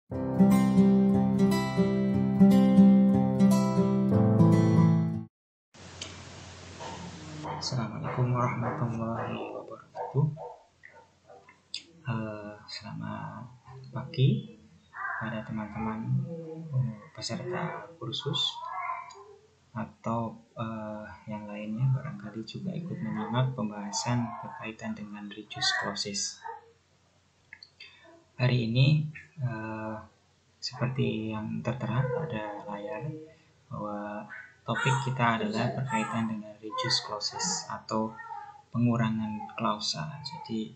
Assalamualaikum warahmatullahi wabarakatuh. Selamat pagi pada teman-teman peserta kursus atau yang lainnya barangkali juga ikut menyimak pembahasan berkaitan dengan reduced clauses. Hari ini seperti yang tertera pada layar bahwa topik kita adalah berkaitan dengan reduced clauses atau pengurangan klausa. Jadi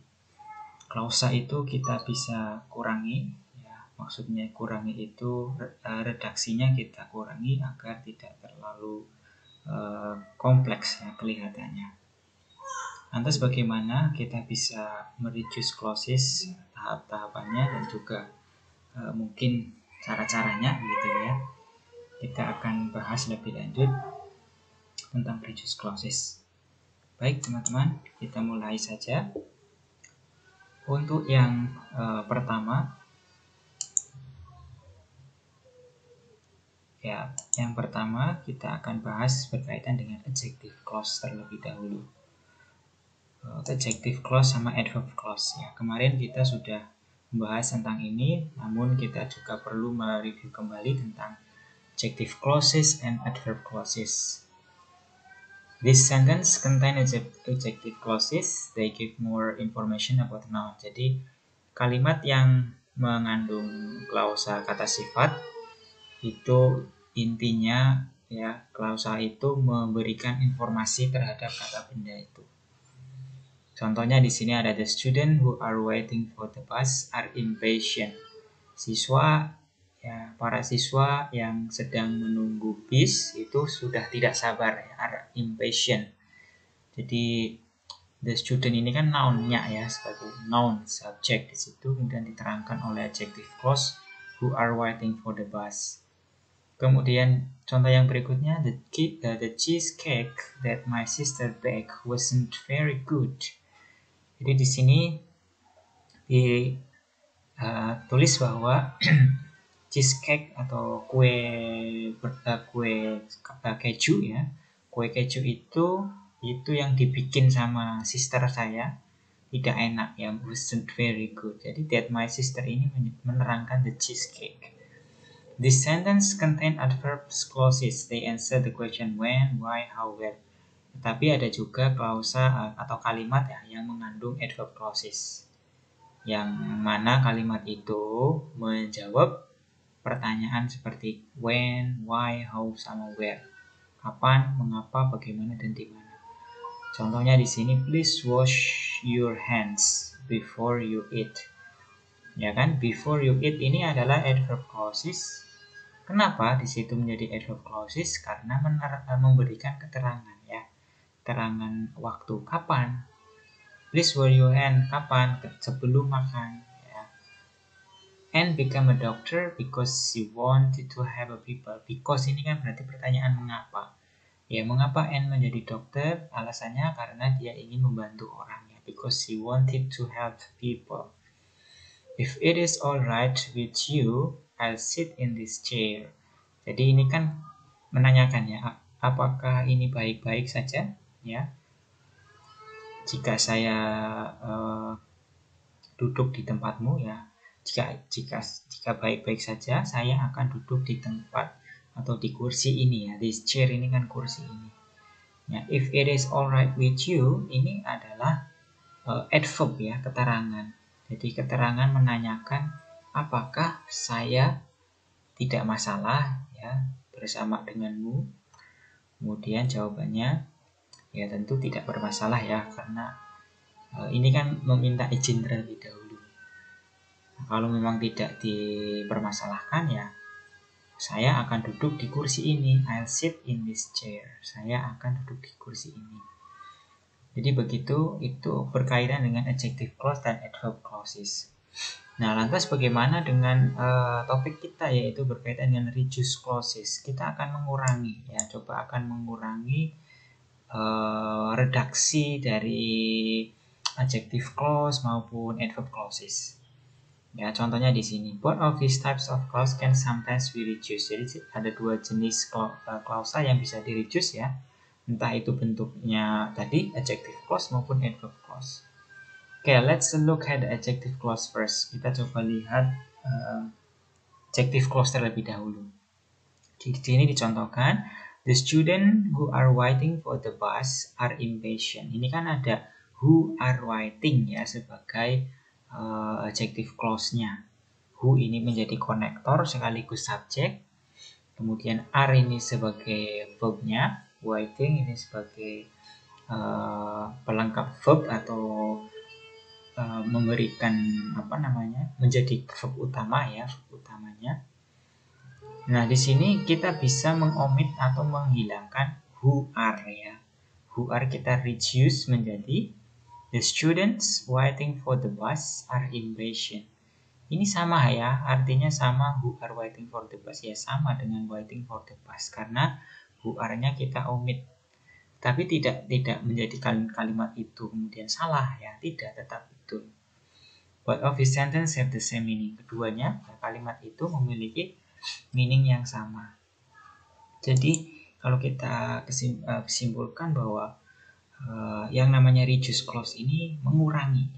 klausa itu kita bisa kurangi, ya, maksudnya kurangi itu redaksinya kita kurangi agar tidak terlalu kompleks ya kelihatannya. Lantas bagaimana kita bisa mereduce clauses, tahap-tahapannya dan juga mungkin cara-caranya gitu ya. Kita akan bahas lebih lanjut tentang reduced clauses. Baik teman-teman, kita mulai saja. Untuk yang pertama, kita akan bahas berkaitan dengan adjective clause terlebih dahulu. Adjective clause sama adverb clause ya. Kemarin kita sudah membahas tentang ini, namun kita juga perlu mereview kembali tentang adjective clauses and adverb clauses. This sentence contain adjective clauses. They give more information about noun. Jadi kalimat yang mengandung klausa kata sifat itu intinya ya, klausa itu memberikan informasi terhadap kata benda itu. Contohnya di sini ada the student who are waiting for the bus are impatient. Para siswa yang sedang menunggu bis itu sudah tidak sabar ya, are impatient. Jadi the student ini kan noun-nya ya, sebagai noun subject di situ, kemudian diterangkan oleh adjective clause who are waiting for the bus. Kemudian contoh yang berikutnya, the cheesecake that my sister baked wasn't very good. Jadi di sini ditulis bahwa cheesecake atau kue keju ya, kue keju itu yang dibikin sama sister saya tidak enak ya, wasn't very good. Jadi that my sister ini menerangkan the cheesecake. This sentence contain adverb clauses. They answer the question when, why, how, where. Tapi ada juga klausa atau kalimat ya yang mengandung adverb clauses, yang mana kalimat itu menjawab pertanyaan seperti when, why, how, sama where. Kapan, mengapa, bagaimana, dan di mana. Contohnya di sini, please wash your hands before you eat. Ya kan, before you eat ini adalah adverb clauses. Kenapa di situ menjadi adverb clauses? Karena memberikan keterangan ya, keterangan waktu kapan. Please wash your hand, kapan? Sebelum makan. Ya. And become a doctor because she wanted to help people. Because ini kan berarti pertanyaan mengapa. Ya, mengapa Anne menjadi dokter? Alasannya karena dia ingin membantu orang ya. Because she wanted to help people. If it is alright with you, I'll sit in this chair. Jadi ini kan menanyakan ya, apakah ini baik-baik saja? Ya, jika saya duduk di tempatmu ya, jika baik-baik saja, saya akan duduk di tempat atau di kursi ini ya. This chair ini kan kursi ini. Ya, if it is alright with you, ini adalah adverb ya, keterangan. Jadi keterangan menanyakan apakah saya tidak masalah ya bersama denganmu. Kemudian jawabannya ya tentu tidak bermasalah ya, karena ini kan meminta izin terlebih dahulu. Nah, kalau memang tidak dipermasalahkan ya, saya akan duduk di kursi ini. I'll sit in this chair. Saya akan duduk di kursi ini. Jadi begitu, itu berkaitan dengan adjective clause dan adverb clauses. Nah, lantas bagaimana dengan topik kita, yaitu berkaitan dengan reduced clauses? Kita akan mengurangi ya, coba akan mengurangi redaksi dari adjective clause maupun adverb clauses. Ya, contohnya di sini. Both of these types of clause can sometimes be reduced. Jadi ada dua jenis klausa yang bisa di reduce ya. Entah itu bentuknya tadi adjective clause maupun adverb clause. Oke, let's look at the adjective clause first. Kita coba lihat adjective clause terlebih dahulu. Di sini dicontohkan, the student who are waiting for the bus are impatient. Ini kan ada who are waiting ya sebagai adjective clause-nya. Who ini menjadi konektor sekaligus subjek. Kemudian are ini sebagai verb-nya. Waiting ini sebagai pelengkap verb atau memberikan menjadi verb utama ya, verb utamanya. Nah, di sini kita bisa mengomit atau menghilangkan who are ya. Who are kita reduce menjadi the students waiting for the bus are impatient. Ini sama ya, artinya sama, who are waiting for the bus ya sama dengan waiting for the bus karena who are-nya kita omit. Tapi tidak menjadikan kalimat itu kemudian salah ya, tidak, tetap betul. Both of these sentences have the same meaning. Keduanya, kalimat itu memiliki meaning yang sama. Jadi kalau kita kesimpulkan bahwa yang namanya reduce clause ini mengurangi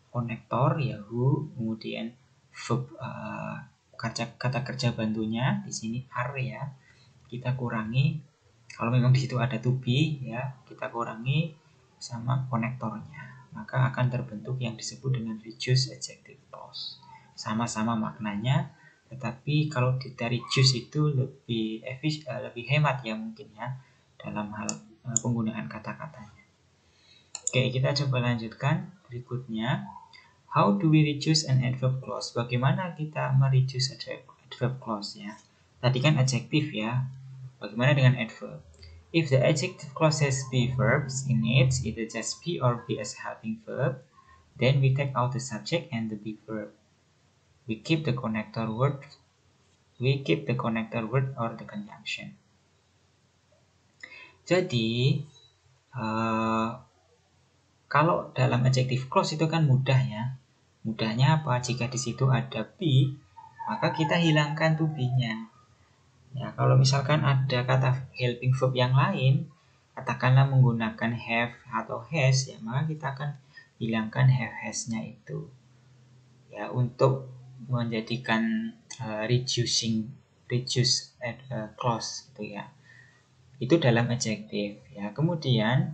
konektor ya who, kemudian verb kata kerja bantunya di sini are ya, kita kurangi. Kalau memang di situ ada to be ya, kita kurangi sama konektornya, maka akan terbentuk yang disebut dengan reduce adjective clause. Sama-sama maknanya, tetapi kalau dari reduce itu lebih hemat ya mungkin ya dalam hal penggunaan kata-katanya. Oke, kita coba lanjutkan berikutnya. How do we reduce an adverb clause? Bagaimana kita mereduce adverb clause ya? Tadi kan adjective ya. Bagaimana dengan adverb? If the adjective clause has be verbs in it, either just be or be as helping verb, then we take out the subject and the be verb. We keep the connector word or the conjunction. Jadi kalau dalam adjective clause itu kan mudah ya. Mudahnya apa? Jika di situ ada be, maka kita hilangkan to be-nya. Ya, kalau misalkan ada kata helping verb yang lain, katakanlah menggunakan have atau has, ya maka kita akan hilangkan have has-nya itu. Ya, untuk menjadikan reduce clause gitu ya. Itu dalam adjective ya. Kemudian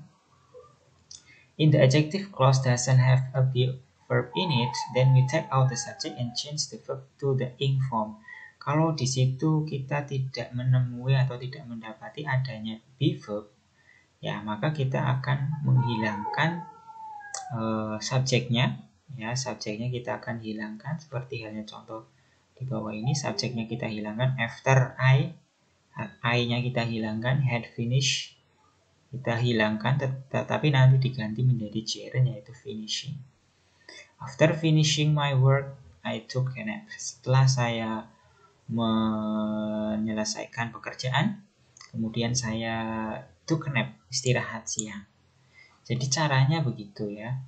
in the adjective clause doesn't have a be verb in it, then we take out the subject and change the verb to the ing form. Kalau di situ kita tidak menemui atau tidak mendapati adanya be verb, ya maka kita akan menghilangkan subjeknya. Ya, subjeknya kita akan hilangkan seperti halnya contoh di bawah ini. Subjeknya kita hilangkan after I-nya kita hilangkan, had finished kita hilangkan, tetapi nanti diganti menjadi gerund yaitu finishing. After finishing my work, I took a nap. Setelah saya menyelesaikan pekerjaan, kemudian saya took a nap, istirahat siang. Jadi caranya begitu ya.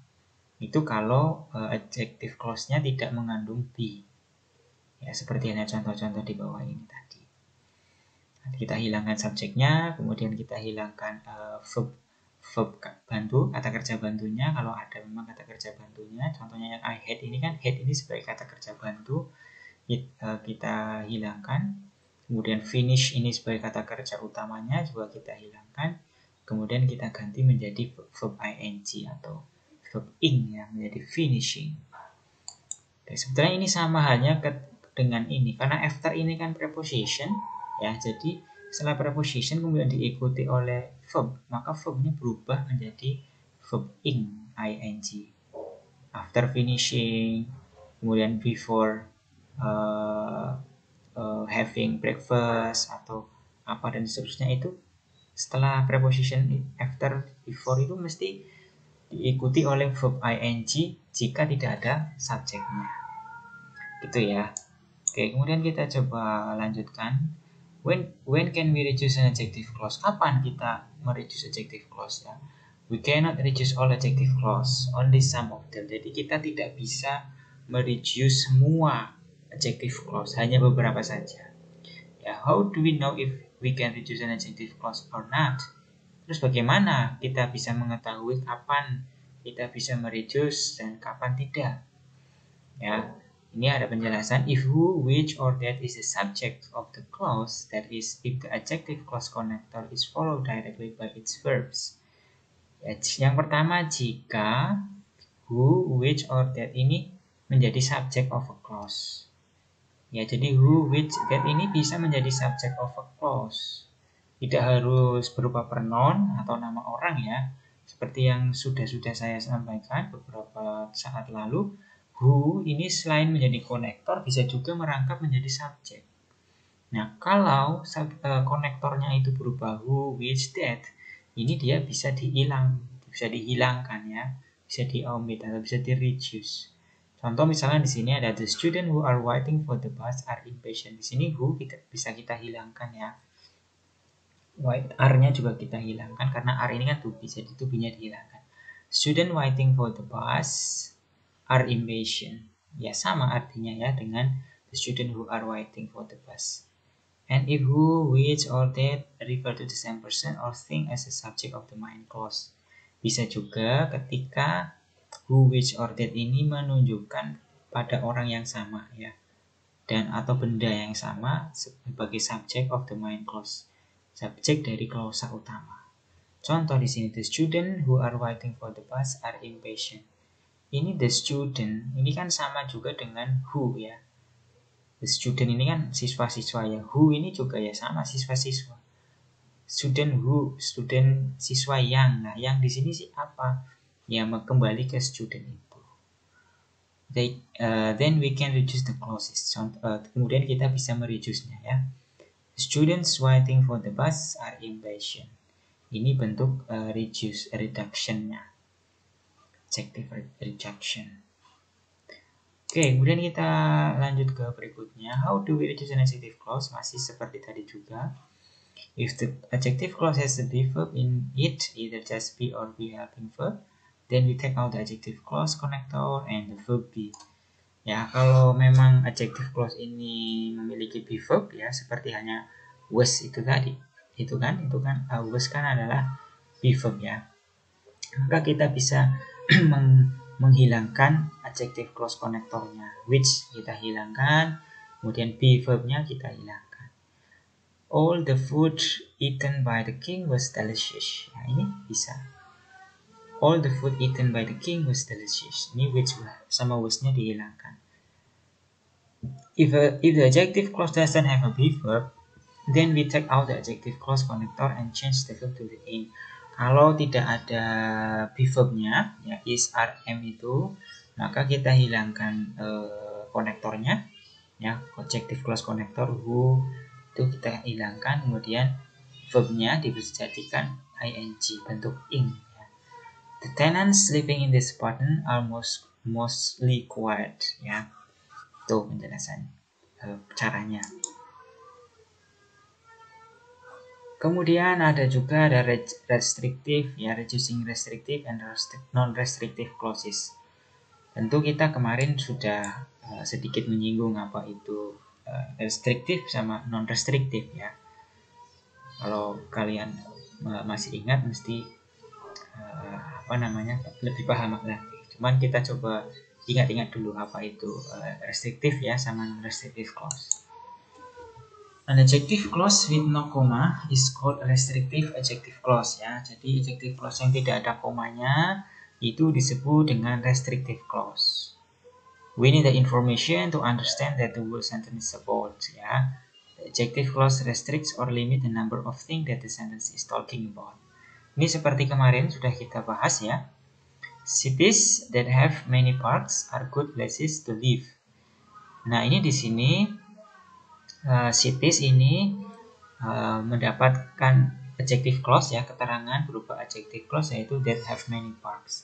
Itu kalau adjective clause-nya tidak mengandung be. Ya, seperti yang contoh-contoh di bawah ini tadi. Kita hilangkan subjeknya, kemudian kita hilangkan verb bantu, kata kerja bantunya kalau ada memang kata kerja bantunya. Contohnya yang I had ini kan, had ini sebagai kata kerja bantu, kita hilangkan. Kemudian finish ini sebagai kata kerja utamanya juga kita hilangkan. Kemudian kita ganti menjadi verb ing atau verb ing ya, menjadi finishing. Oke, sebetulnya ini sama halnya dengan ini, karena after ini kan preposition ya, jadi setelah preposition kemudian diikuti oleh verb, maka verbnya berubah menjadi verb ing. After finishing, kemudian before having breakfast atau apa dan seterusnya, itu setelah preposition after, before itu mesti diikuti oleh verb ing jika tidak ada subjeknya. Gitu ya. Oke, kemudian kita coba lanjutkan. When can we reduce an adjective clause? Kapan kita mereduce adjective clause ya? We cannot reduce all adjective clause, only some of them. Jadi kita tidak bisa mereduce semua adjective clause, hanya beberapa saja. Ya, how do we know if we can reduce an adjective clause or not? Terus bagaimana kita bisa mengetahui kapan kita bisa mereduce dan kapan tidak? Ya, ini ada penjelasan. If who, which, or that is the subject of the clause, that is, if the adjective clause connector is followed directly by its verbs. Ya, yang pertama, jika who, which, or that ini menjadi subject of a clause. Ya, jadi who, which, that ini bisa menjadi subject of a clause. Tidak harus berupa pronoun atau nama orang ya. Seperti yang sudah saya sampaikan beberapa saat lalu, who ini selain menjadi konektor bisa juga merangkap menjadi subjek. Nah, kalau konektornya itu berupa who, which, that, ini dia bisa dihilangkan ya, bisa di-omit atau bisa di-reduce. Contoh misalnya di sini ada the student who are waiting for the bus are impatient. Di sini who bisa kita hilangkan ya. R-nya juga kita hilangkan karena R ini kan to be, jadi to be-nya dihilangkan. Student waiting for the bus are impatient. Ya sama artinya ya dengan the student who are waiting for the bus. And if who, which, or that refer to the same person or thing as a subject of the main clause. Bisa juga ketika who, which, or that ini menunjukkan pada orang yang sama ya, dan atau benda yang sama sebagai subject of the main clause, subjek dari klausa utama. Contoh di sini, the student who are waiting for the bus are impatient. Ini the student, ini kan sama juga dengan who ya. The student ini kan siswa-siswa ya. Who ini juga ya sama siswa-siswa. Student who, student siswa yang. Nah, yang di sini sih apa? Ya, kembali ke student itu. Then we can reduce the clauses. Kemudian kita bisa mereduce-nya ya. Students waiting for the bus are impatient. Ini bentuk reduction-nya. Adjective reduction. Oke, kemudian kita lanjut ke berikutnya. How do we reduce an adjective clause? Masih seperti tadi juga. If the adjective clause has a be verb in it, either just be or be helping verb, then we take out the adjective clause connector and the verb be. Ya, kalau memang adjective clause ini memiliki be verb ya, seperti hanya was itu tadi. Itu kan was kan adalah be verb ya. Maka kita bisa menghilangkan adjective clause konektornya, which kita hilangkan, kemudian be verbnya kita hilangkan. All the food eaten by the king was delicious. Nah, ini bisa. All the food eaten by the king was delicious. Ini which sama was-nya dihilangkan. If the adjective clause doesn't have a be verb, then we take out the adjective clause connector and change the verb to the aim. Kalau tidak ada be verb-nya, ya is, are, am itu, maka kita hilangkan konektornya, ya adjective clause connector who itu kita hilangkan, kemudian verb-nya dijadikan ing bentuk ing. Ya. The tenants living in this apartment are mostly quiet. Ya, itu penjelasan caranya. Kemudian ada juga ada restrictive ya, reducing restrictive and non-restrictive clauses. Tentu kita kemarin sudah sedikit menyinggung apa itu restrictive sama non-restrictive ya. Kalau kalian masih ingat mesti lebih paham lagi. Cuman kita coba ingat-ingat dulu apa itu restrictive ya sama non-restrictive clause. An adjective clause with no comma is called restrictive adjective clause ya. Jadi adjective clause yang tidak ada komanya itu disebut dengan restrictive clause. We need the information to understand that the whole sentence is about ya. The adjective clause restricts or limit the number of things that the sentence is talking about. Ini seperti kemarin sudah kita bahas ya. Cities that have many parks are good places to live. Nah, ini di sini cities ini mendapatkan adjective clause ya, keterangan berupa adjective clause yaitu that have many parks.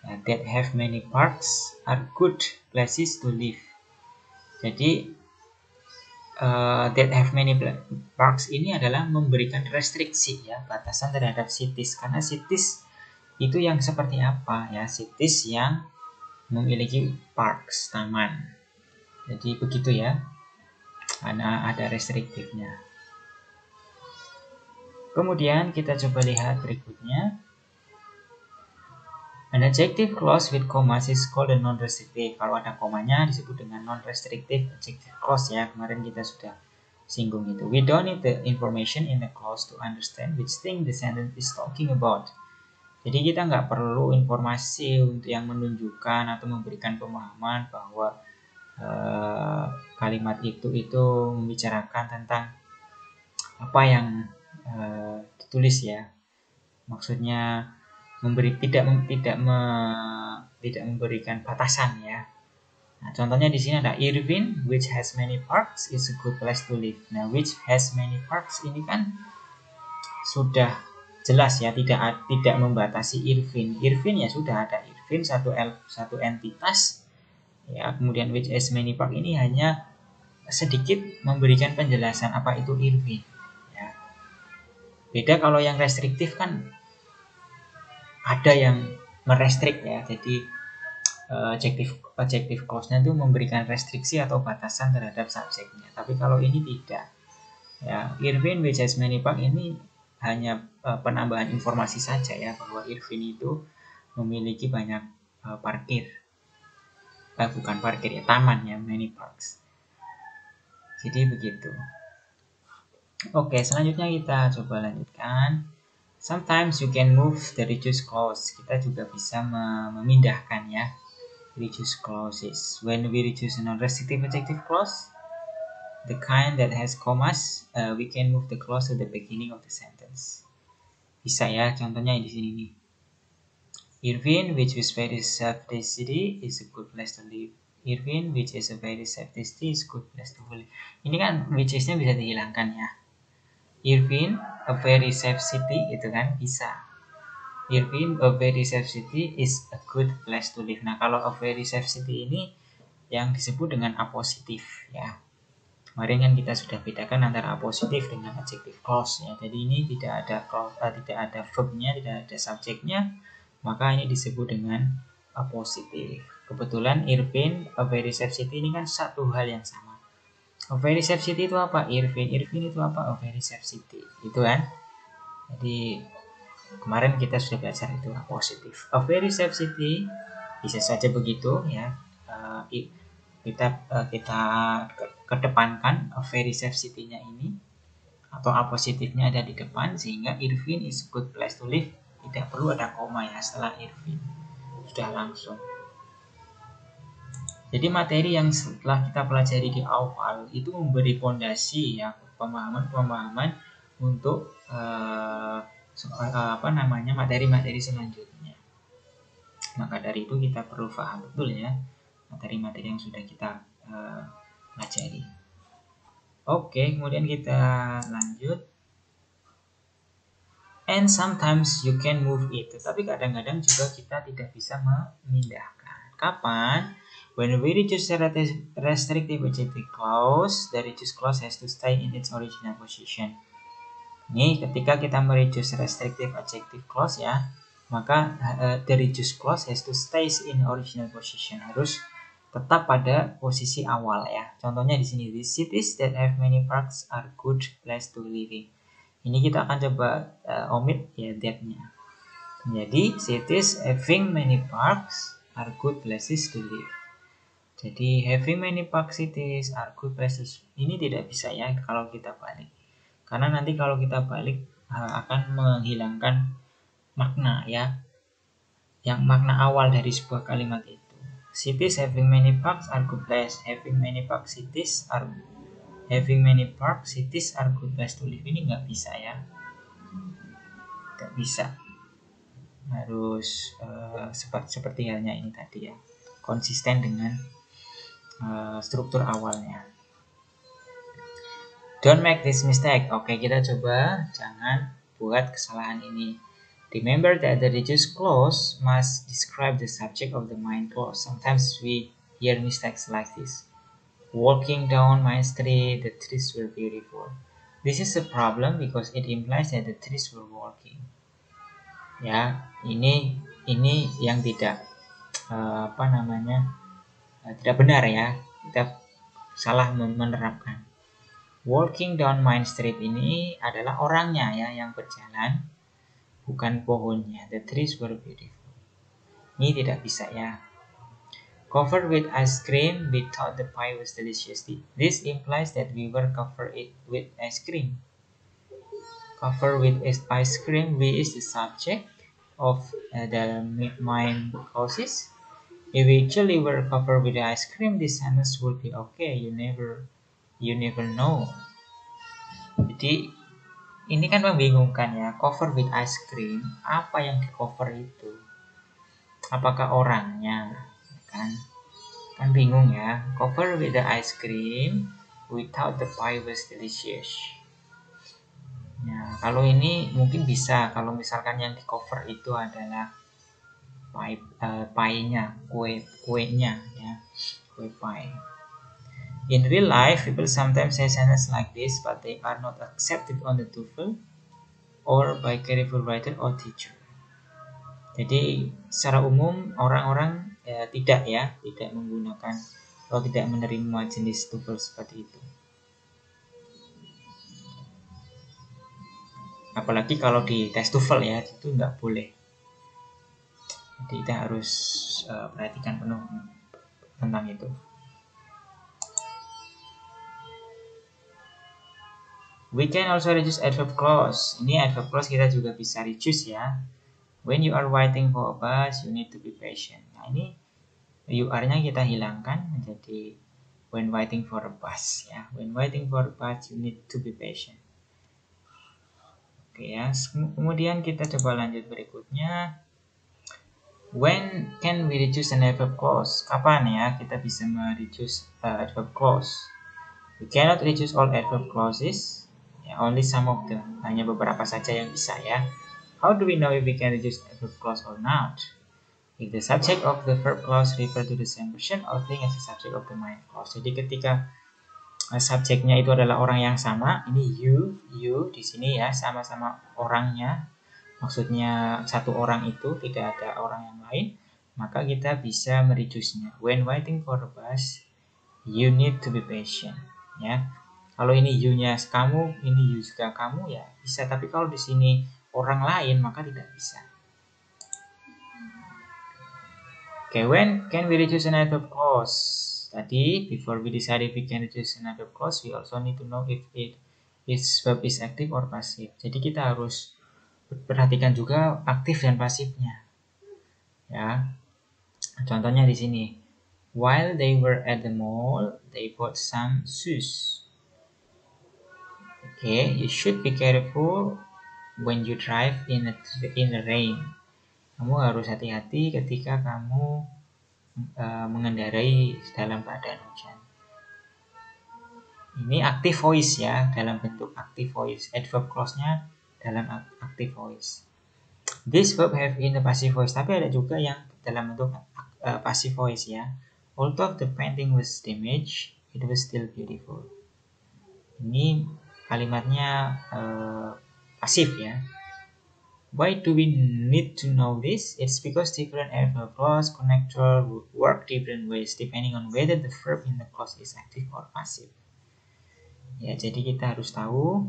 That have many parks are good places to live. Jadi that have many parks ini adalah memberikan restriksi ya, batasan terhadap cities, karena cities itu yang seperti apa ya, cities yang memiliki parks, taman. Jadi begitu ya, ada restriktifnya. Kemudian kita coba lihat berikutnya. An adjective clause with commas is called a non-restrictive. Kalau ada komanya disebut dengan non-restrictive adjective clause ya. Kemarin kita sudah singgung itu. We don't need the information in the clause to understand which thing the sentence is talking about. Jadi kita nggak perlu informasi untuk yang menunjukkan atau memberikan pemahaman bahwa kalimat itu membicarakan tentang apa yang ditulis ya. Maksudnya tidak memberikan batasan ya. Nah, contohnya di sini ada Irvine, which has many parks, is a good place to live. Nah, which has many parks ini kan sudah jelas ya, tidak membatasi Irvine. Irvine ya sudah ada Irvine satu entitas ya. Kemudian which has many park ini hanya sedikit memberikan penjelasan apa itu Irvine ya. Beda kalau yang restriktif kan ada yang merestrik ya. Jadi adjective clause-nya itu memberikan restriksi atau batasan terhadap subjeknya. Tapi kalau ini tidak. Ya, Irvine which has many park ini hanya penambahan informasi saja ya, bahwa Irvine itu memiliki banyak parkir. Bukan parkir ya, taman ya, many parks. Jadi begitu. Oke, selanjutnya kita coba lanjutkan. Sometimes you can move the reduce clause. Kita juga bisa memindahkan ya reduce clauses. When we reduce a non-restrictive adjective clause, the kind that has commas, we can move the clause to the beginning of the sentence. Bisa ya, contohnya di sini nih. Irvine, which is very safety city, is a good place to live. Irvine, which is a very safety city, is a good place to live. Ini kan which is-nya bisa dihilangkan ya. Irvine, a very safe city, itu kan bisa. Irvine, a very safe city, is a good place to live. Nah, kalau a very safe city ini yang disebut dengan apositif ya. Kemarin kan kita sudah bedakan antara apositif dengan adjective clause ya. Jadi ini tidak ada verbnya, tidak ada subjeknya, maka ini disebut dengan apositif. Kebetulan Irvine, a very safe city ini kan satu hal yang sama. A very safe city itu apa? Irvine itu apa? A very safe city. Itu kan. Jadi kemarin kita sudah belajar itu apositif. A very safe city bisa saja begitu ya. Kita kedepankan a very safe city-nya ini atau apositifnya ada di depan, sehingga Irvine is a good place to live. Tidak perlu ada koma ya setelah Irvine. Sudah langsung. Jadi materi yang setelah kita pelajari di awal itu memberi fondasi ya, pemahaman untuk materi-materi selanjutnya. Maka dari itu kita perlu paham betul ya materi-materi yang sudah kita pelajari. Oke, kemudian kita lanjut. And sometimes you can move it. Tapi kadang-kadang juga kita tidak bisa memindahkan. Kapan? When we reduce the restrictive adjective clause, the reduce clause has to stay in its original position. Ini ketika kita mereduce restrictive adjective clause ya, maka the reduce clause has to stay in original position. Harus tetap pada posisi awal ya. Contohnya di sini, the cities that have many parks are good place to live in. Ini kita akan coba omit ya that-nya. Jadi cities having many parks are good places to live. Jadi having many park cities are good places. Ini tidak bisa ya kalau kita balik. Karena nanti kalau kita balik akan menghilangkan makna ya. Yang makna awal dari sebuah kalimat itu. Cities having many parks are good place. Having many park cities are good place to live. Ini nggak bisa ya. Nggak bisa. Harus seperti halnya ini tadi ya. Konsisten dengan struktur awalnya. Don't make this mistake. Oke, kita coba jangan buat kesalahan ini. Remember that the reduced clause must describe the subject of the main clause. Sometimes we hear mistakes like this. Walking down my street, the trees were beautiful. This is a problem because it implies that the trees were walking. Ya, ini yang tidak tidak benar ya, kita salah menerapkan. Walking down Main Street ini adalah orangnya ya yang berjalan, bukan pohonnya. The trees were beautiful. Ini tidak bisa ya. Covered with ice cream, we thought the pie was delicious. This implies that we were covered it with ice cream. Covered with ice cream, we is the subject of the main clauses. If we actually were covered with ice cream, this sentence would be okay. You never know. Jadi ini kan membingungkan ya. Cover with ice cream, apa yang di cover itu? Apakah orangnya? Kan bingung ya. Cover with the ice cream, without the pie was delicious. Ya, kalau ini mungkin bisa kalau misalkan yang di cover itu adalah pie-nya, kuenya ya, kue pie. In real life, people sometimes say sentences like this, but they are not accepted on the TOEFL or by careful writer or teacher. Jadi secara umum orang-orang tidak menggunakan atau tidak menerima jenis TOEFL seperti itu. Apalagi kalau di tes TOEFL ya, itu nggak boleh. Jadi kita harus perhatikan penuh tentang itu. We can also reduce adverb clause. Ini adverb clause kita juga bisa reduce ya. When you are waiting for a bus, you need to be patient. Nah ini UR-nya kita hilangkan menjadi when waiting for a bus ya. When waiting for a bus, you need to be patient. Oke ya. Kemudian kita coba lanjut berikutnya. When can we reduce an adverb clause? Kapan ya kita bisa mereduce adverb clause? We cannot reduce all adverb clauses. Ya, only some of them. Hanya beberapa saja yang bisa ya. How do we know if we can reduce adverb clause or not? If the subject of the verb clause refer to the same person or thing as the subject of the main clause. Jadi ketika subjeknya itu adalah orang yang sama, ini you di sini ya, sama-sama orangnya. Maksudnya satu orang itu, tidak ada orang yang lain, maka kita bisa mereduce-nya. When waiting for a bus, you need to be patient ya. Kalau ini you-nya kamu, ini you juga kamu ya bisa, tapi kalau di sini orang lain maka tidak bisa. Okay, when can we reduce an adverb clause? Tadi, before we decide if we can reduce an adverb clause, we also need to know if its verb is active or passive. Jadi kita harus perhatikan juga aktif dan pasifnya. Ya. Contohnya di sini. While they were at the mall, they bought some shoes. Okay, you should be careful when you drive in the rain. Kamu harus hati-hati ketika kamu mengendarai dalam keadaan hujan. Ini active voice ya, dalam bentuk active voice. Adverb clause-nya dalam active voice. This verb have in the passive voice, tapi ada juga yang dalam bentuk passive voice ya. Although the painting was damaged, it was still beautiful. Ini kalimatnya pasif ya. Why do we need to know this? It's because different adverb clause connector work different ways depending on whether the verb in the clause is active or passive. Ya, jadi kita harus tahu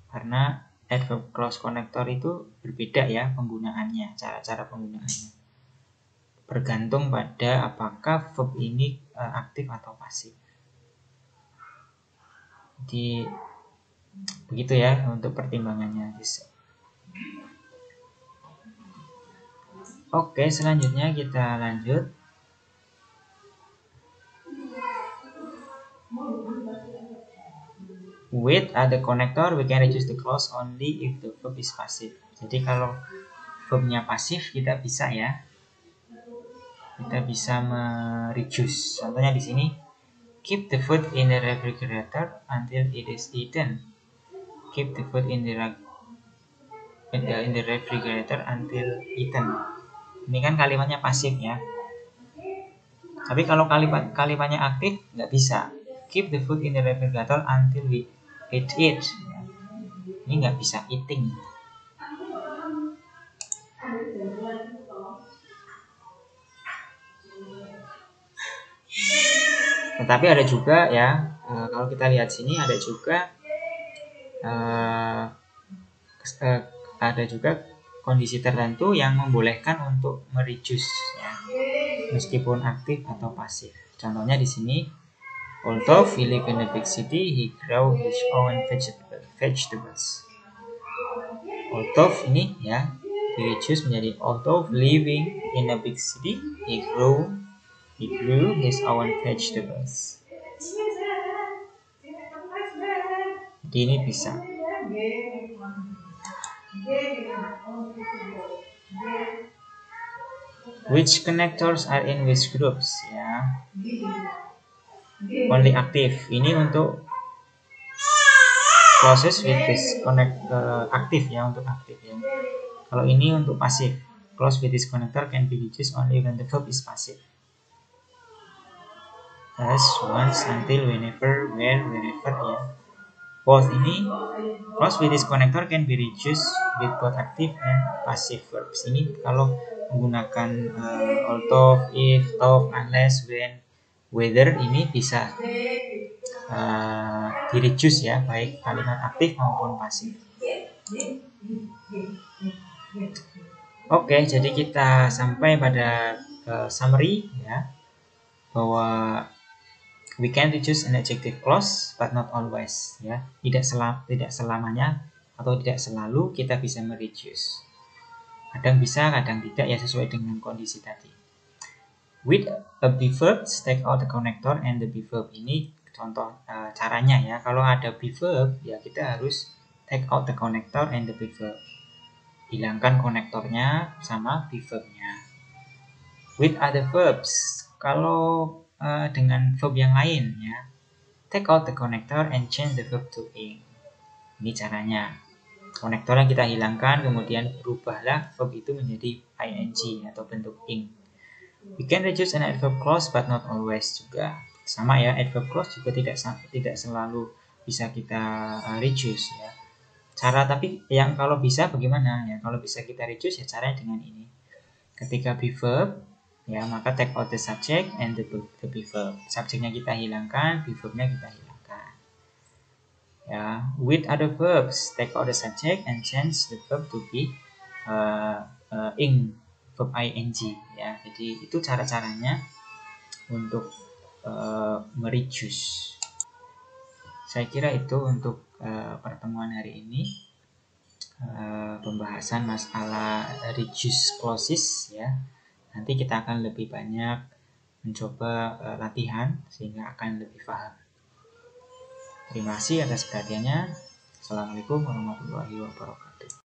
karena adverb clause connector itu berbeda ya penggunaannya, cara-cara penggunaannya. Bergantung pada apakah verb ini aktif atau pasif. Jadi begitu ya untuk pertimbangannya. Oke, selanjutnya kita lanjut. With the connector, we can reduce the clause only if the verb is passive. Jadi kalau verbnya pasif, kita bisa ya. Kita bisa mereduce. Contohnya di sini, keep the food in the refrigerator until it is eaten. Keep the food in the refrigerator until eaten. Ini kan kalimatnya pasif ya. Tapi kalau kalimatnya aktif nggak bisa. Keep the food in the refrigerator until we eat it. Ini nggak bisa, eating. Tetapi ada juga ya, kalau kita lihat sini ada juga kondisi tertentu yang membolehkan untuk mereduce ya, meskipun aktif atau pasif. Contohnya di sini, although he live in a big city, he grow his own vegetables. Although ini ya di-reduce menjadi although living in a big city, he grew his own vegetables. Jadi ini bisa. Which connectors are in which groups ya? Only active. Ini untuk process with this connect aktif ya, untuk aktif ya. Kalau ini untuk pasif. Clause with this connector can be used only when the verb is passive. As, once, until, whenever, where, wherever ya. Both ini clause with this connector can be reduced with both active and passive verbs. Ini kalau menggunakan although, if, though, unless, when, whether ini bisa di-reduce ya, baik kalimat aktif maupun pasif. Oke, jadi kita sampai pada summary ya, bahwa we can reduce an adjective clause but not always ya. Tidak selamanya atau tidak selalu kita bisa mereduce. Kadang bisa, kadang tidak ya, sesuai dengan kondisi tadi. With a be verb, take out the connector and the be verb. Ini contoh caranya ya. Kalau ada be verb ya kita harus take out the connector and the be verb. Hilangkan konektornya sama be verbnya. With other verbs, kalau dengan verb yang lain ya, take out the connector and change the verb to ing. Ini caranya. Konektornya kita hilangkan, kemudian berubahlah verb itu menjadi ing atau bentuk ing. We can reduce an adverb clause but not always juga. Sama ya, adverb clause juga tidak selalu bisa kita reduce ya. Cara tapi yang kalau bisa bagaimana ya? Kalau bisa kita reduce ya caranya dengan ini. Ketika be verb ya, maka take out the subject and the be verb. Subjeknya kita hilangkan, be verbnya kita hilangkan. Ya, with other verbs, take out the subject and change the verb to be ing, verb ing ya. Jadi itu cara-caranya untuk mereduce. Saya kira itu untuk pertemuan hari ini, pembahasan masalah reduce clauses ya. Nanti kita akan lebih banyak mencoba latihan sehingga akan lebih paham. Terima kasih atas perhatiannya. Assalamualaikum warahmatullahi wabarakatuh.